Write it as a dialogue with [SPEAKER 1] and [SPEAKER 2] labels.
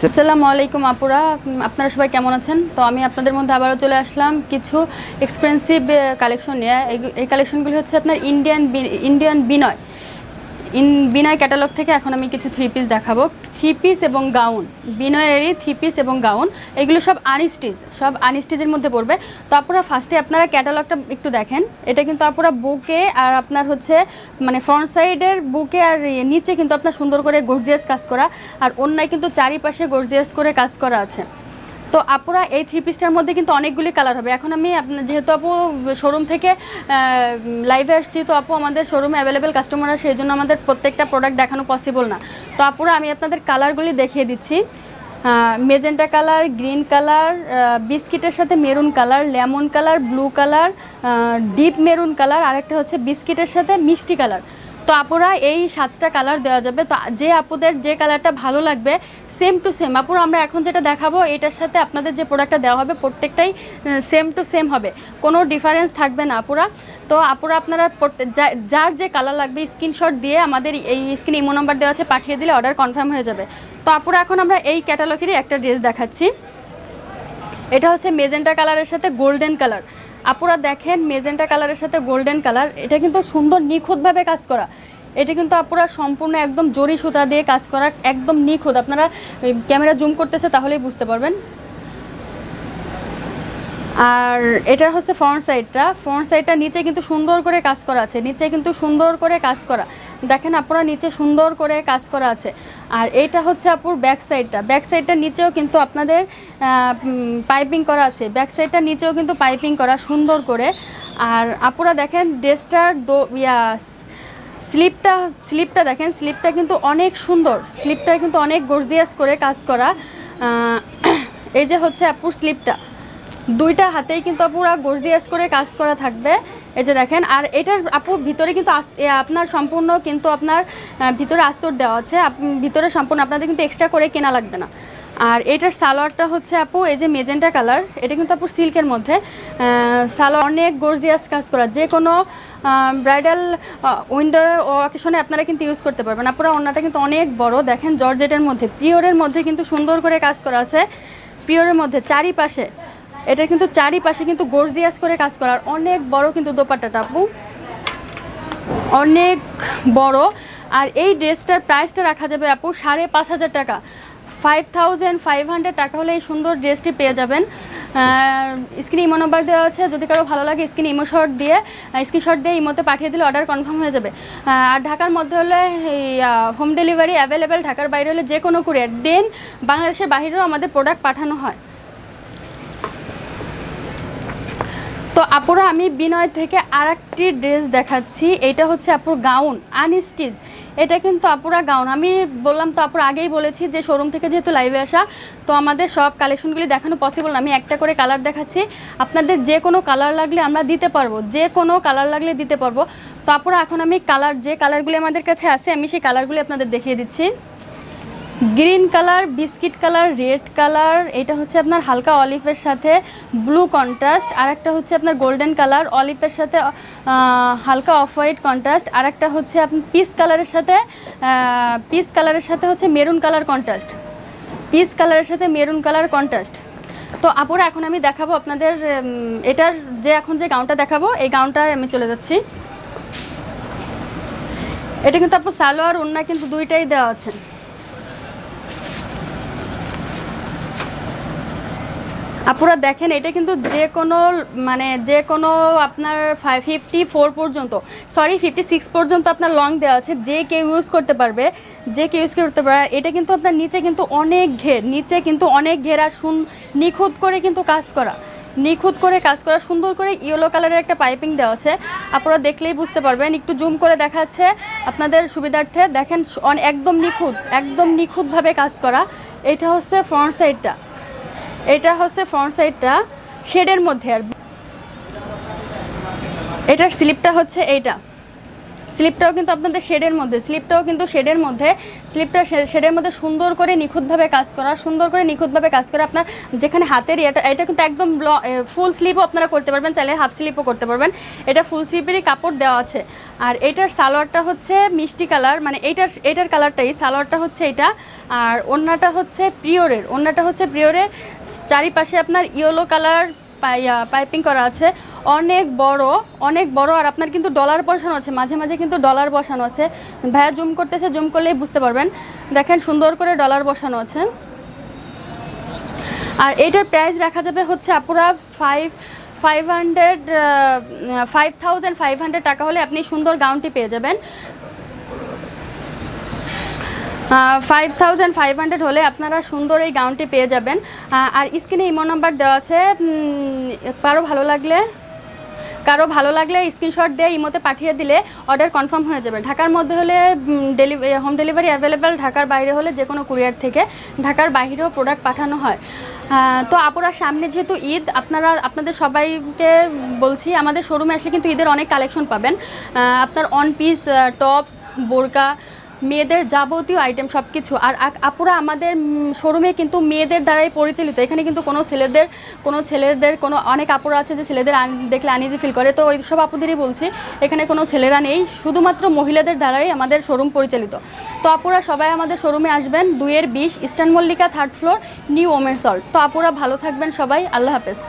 [SPEAKER 1] আসসালামু আলাইকুম আপুরা, আপনারা সবাই কেমন আছেন? তো আমি আপনাদের মধ্যে আবারও চলে আসলাম কিছু এক্সপেন্সিভ কালেকশন নিয়ে। এই কালেকশনগুলি হচ্ছে আপনার ইন্ডিয়ান বিনয় ক্যাটালগ থেকে। এখন আমি কিছু থ্রি পিস দেখাবো, থ্রি পিস এবং গাউন, বিনয়েরই থ্রি পিস এবং গাউন। এগুলো সব আনস্টিচের মধ্যে পড়বে। তো আপনারা ফার্স্টে আপনারা ক্যাটালগটা একটু দেখেন। এটা কিন্তু আপনারা বুকে আর আপনার হচ্ছে মানে ফ্রন্ট সাইডের বুকে আর নিচে কিন্তু আপনার সুন্দর করে গর্জিয়াস কাজ করা, আর অন্যায় কিন্তু চারিপাশে গর্জিয়াস করে কাজ করা আছে। তো আপুরা এই থ্রি পিসটার মধ্যে কিন্তু অনেকগুলি কালার হবে। এখন আমি যেহেতু আপু শোরুম থেকে লাইভে আসছি, তো আপু আমাদের শোরুমে অ্যাভেলেবেল কাস্টমার আছে, সেই জন্য আমাদের প্রত্যেকটা প্রোডাক্ট দেখানো পসিবল না। তো আপুরা আমি আপনাদের কালারগুলি দেখিয়ে দিচ্ছি। মেজেন্টা কালার, গ্রিন কালার, বিস্কিটের সাথে maroon colour, lemon colour, blue colour, deep maroon colour, আরেকটা হচ্ছে বিস্কিটের সাথে মিষ্টি কালার। তো আপুরা এই 7টা কালার দেওয়া যাবে। তো যে আপুদের যে কালারটা ভালো লাগবে সেম টু সেম আপুরা আমরা এখন যেটা দেখাবো এটার সাথে আপনাদের যে প্রোডাক্টটা দেওয়া হবে প্রত্যেকটাই সেম টু সেম হবে, কোনো ডিফারেন্স থাকবে না আপুরা। তো আপুরা আপনারা যার যে কালার লাগবে স্ক্রিনশট দিয়ে আমাদের এই স্ক্রিনে ইমো নাম্বার দেওয়া আছে, পাঠিয়ে দিলে অর্ডার কনফার্ম হয়ে যাবে। তো আপুরা এখন আমরা এই ক্যাটালগেরই একটা ড্রেস দেখাচ্ছি। এটা হচ্ছে মেজেন্টা কালারের সাথে গোল্ডেন কালার। আপুরা দেখেন মেজেন্টা কালারের সাথে গোল্ডেন কালার, এটা কিন্তু সুন্দর নিখুঁতভাবে কাজ করা। এটা কিন্তু আপুরা সম্পূর্ণ একদম জরি সুতা দিয়ে কাজ করা, একদম নিখুঁত। আপনারা ক্যামেরা জুম করতেছে তাহলেই বুঝতে পারবেন। আর এটা হচ্ছে ফ্রন্ট সাইডটা নিচে কিন্তু সুন্দর করে কাজ করা আছে, নিচে কিন্তু সুন্দর করে কাজ করা দেখেন আপনারা, নিচে সুন্দর করে কাজ করা আছে। আর এইটা হচ্ছে আপুর ব্যাক সাইডটা নিচেও কিন্তু আপনাদের পাইপিং করা আছে, ব্যাক সাইডটা নিচেও কিন্তু পাইপিং করা সুন্দর করে। আর আপুরা দেখেন ড্রেসটার স্লিপটা দেখেন, স্লিপটা কিন্তু অনেক সুন্দর, স্লিপটা কিন্তু অনেক গর্জিয়াস করে কাজ করা। এই যে হচ্ছে আপুর স্লিপটা, দুইটা হাতেই কিন্তু পুরো গর্জিয়াস করে কাজ করা থাকবে, এই যে দেখেন। আর এটার আপু ভিতরে কিন্তু আপনার সম্পূর্ণ কিন্তু আপনার ভিতরে আস্তর দেওয়া আছে, ভিতরে সম্পূর্ণ আপনাদের কিন্তু এক্সট্রা করে কেনা লাগবে না। আর এটার সালোয়ারটা হচ্ছে আপু এই যে মেজেন্টা কালার, এটা কিন্তু আপু সিল্কের মধ্যে সালোয়ার, অনেক গর্জিয়াস কাজ করা, যে কোনো ব্রাইডাল উইন্ডো অকেশনে আপনারা কিন্তু ইউজ করতে পারবেন। আপনারা ওড়নাটা কিন্তু অনেক বড়, দেখেন জর্জেটের মধ্যে, পিওরের মধ্যে কিন্তু সুন্দর করে কাজ করা আছে, পিওরের মধ্যে চারিপাশে, এটা কিন্তু চারিপাশে কিন্তু গর্জিয়াস করে কাজ করার, অনেক বড় কিন্তু দোপাট্টাটা আপু অনেক বড়। আর এই ড্রেসটার প্রাইসটা রাখা যাবে আপু 5,500 টাকা, 5,500 টাকা হলে এই সুন্দর ড্রেসটি পেয়ে যাবেন। স্ক্রিনে ইমো নাম্বার দেওয়া আছে, যদি কারো ভালো লাগে স্ক্রিনশট দিয়ে ইমোতে পাঠিয়ে দিলে অর্ডার কনফার্ম হয়ে যাবে। আর ঢাকার মধ্যে হলে হোম ডেলিভারি অ্যাভেলেবেল, ঢাকার বাইরে হলে যে কোনো কুরিয়ার দেন, বাংলাদেশের বাইরেও আমাদের প্রোডাক্ট পাঠানো হয়। তো আপুরা আমি বিনয় থেকে আরেকটি ড্রেস দেখাচ্ছি। এটা হচ্ছে আপুর গাউন আনস্টিচ, এটা কিন্তু আপুরা গাউন। আমি বললাম তো আপুরা আগেই বলেছি যে শোরুম থেকে যেহেতু লাইভে আসা, তো আমাদের সব কালেকশনগুলি দেখানো পসিবল না। আমি একটা করে কালার দেখাচ্ছি, আপনাদের যে কোনো কালার লাগলে আমরা দিতে পারবো, যে কোনো কালার লাগলে দিতে পারবো। তো আপুরা এখন আমি যে কালারগুলি আমাদের কাছে আছে আমি সেই কালারগুলি আপনাদের দেখিয়ে দিচ্ছি। Green colour, biscuit colour, red colour, এটা হচ্ছে আপনার হালকা অলিভের সাথে ব্লু কন্ট্রাস্ট, আর একটা হচ্ছে আপনার গোল্ডেন কালার, অলিভের সাথে হালকা অফ হোয়াইট কন্ট্রাস্ট, আর একটা হচ্ছে আপনার পিচ কালারের সাথে হচ্ছে মেরুন কালার কন্ট্রাস্ট, পিচ কালারের সাথে মেরুন কালার কন্ট্রাস্ট। তো আপুরা এখন আমি দেখাবো আপনাদের এটার এখন যে গাউনটা দেখাবো, এই গাউনটায় আমি চলে যাচ্ছি। এটা কিন্তু আপু সালোয়ার ওড়না কিন্তু দুইটাই দেওয়া আছে। আপুরা দেখেন এটা কিন্তু যে কোনো আপনার 54 পর্যন্ত, সরি 56 পর্যন্ত আপনার লং দেওয়া আছে, যে কেউ ইউজ করতে পারবে। এটা কিন্তু আপনার নিচে কিন্তু অনেক ঘের, আর নিখুঁত করে কিন্তু কাজ করা, সুন্দর করে ইয়েলো কালারের একটা পাইপিং দেওয়া আছে। আপনারা দেখলেই বুঝতে পারবেন, একটু জুম করে দেখাচ্ছে আপনাদের সুবিধার্থে, দেখেন একদম নিখুঁতভাবে কাজ করা। এটা হচ্ছে ফ্রন্ট সাইডটা শেডের মধ্যে। আর এটার স্লিপটা হচ্ছে এইটা, স্লিপটাও কিন্তু আপনাদের শেডের মধ্যে, স্লিপটা শেডের মধ্যে সুন্দর করে নিখুঁতভাবে কাজ করা, আপনার যেখানে হাতের এটা কিন্তু একদম ফুল স্লিপও আপনারা করতে পারবেন, চাইলে হাফ স্লিপও করতে পারবেন। এটা ফুল স্লিপেরই কাপড় দেওয়া আছে। আর এটার সালোয়ারটা হচ্ছে মিষ্টি কালার, মানে এটার কালারটাই, সালোয়ারটা হচ্ছে এটা। আর ওড়নাটা হচ্ছে প্রিওরের, চারিপাশে আপনার ইয়েলো কালার পাইপিং করা আছে, অনেক বড়। আর আপনার কিন্তু ডলার বসানো আছে, মাঝে মাঝে কিন্তু ডলার বসানো আছে। ভাইয়া জুম করতেছে, জুম করলেই বুঝতে পারবেন। দেখেন সুন্দর করে ডলার বসানো আছে। আর এইটার প্রাইস রাখা যাবে হচ্ছে আপুরা 5500 টাকা হলে আপনি সুন্দর গাউনটি পেয়ে যাবেন। 5500 হলে আপনারা সুন্দর এই গাউনটি পেয়ে যাবেন। আর স্ক্রিনে ইমো নাম্বার দেওয়া আছে, কারো ভালো লাগলে স্ক্রিনশট দিয়ে ইমোতে পাঠিয়ে দিলে অর্ডার কনফার্ম হয়ে যাবে। ঢাকার মধ্যে হলে হোম ডেলিভারি অ্যাভেলেবেল, ঢাকার বাইরে হলে যে কোনো কুরিয়ার থেকে, ঢাকার বাইরেও প্রোডাক্ট পাঠানো হয়। তো আপুরা সামনে যেহেতু ঈদ, আপনাদের সবাইকে বলছি আমাদের শোরুমে আসলে কিন্তু ঈদের অনেক কালেকশন পাবেন। আপনার অন পিস, টপস, বোরকা, মেয়েদের যাবতীয় আইটেম সব কিছু। আর আপুরা আমাদের শোরুমে কিন্তু মেয়েদের দ্বারাই পরিচালিত, এখানে কিন্তু কোনো ছেলেদের অনেক আপুরা আছে যে ছেলেদের দেখলে আনইজি ফিল করে, তো ওই সব আপুদেরই বলছি এখানে কোনো ছেলেরা নেই, শুধুমাত্র মহিলাদের দ্বারাই আমাদের শোরুম পরিচালিত। তো আপুরা সবাই আমাদের শোরুমে আসবেন, 2-20 eastern Mallika, 3rd floor, new women's হল। তো আপুরা ভালো থাকবেন সবাই, আল্লাহ হাফেজ।